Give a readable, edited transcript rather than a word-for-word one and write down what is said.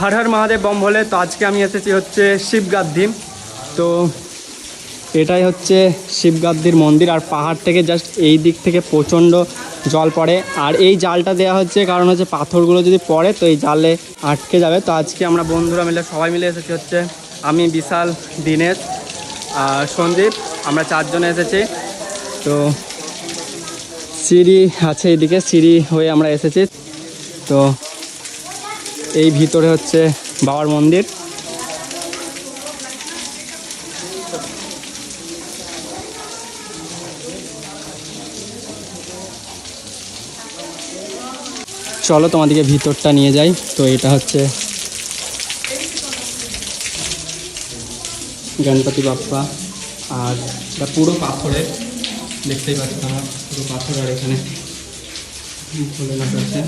Har Har Mahadev bomb ভোলে। তো আজকে আমি এসেছি হচ্ছে শিবগাদ্দি। তো এটাই হচ্ছে শিবগাদ্দির মন্দির, আর পাহাড় থেকে জাস্ট এই দিক থেকে প্রচণ্ড জল পড়ে। আর এই জালটা দেওয়া হচ্ছে কারণ হচ্ছে পাথরগুলো যদি পড়ে তো এই জালে আটকে যাবে। তো আজকে আমরা বন্ধুরা মিলে সবাই মিলে এসেছি হচ্ছে আমি, বিশাল, দীনেশ আর সঞ্জীব, আমরা চারজনে এসেছি। তো সিঁড়ি আছে এইদিকে, সিঁড়ি হয়ে আমরা এসেছি। তো এই ভিতরে হচ্ছে বাবার মন্দির। চলো তোমাদেরকে ভিতরটা নিয়ে যাই। তো এটা হচ্ছে গণপতি বাপ্পা, আর এটা পুরো পাথরের, দেখতেই পাচ্ছ তোমরা পুরো পাথর। আর এখানে ভোলেনাথ আছে।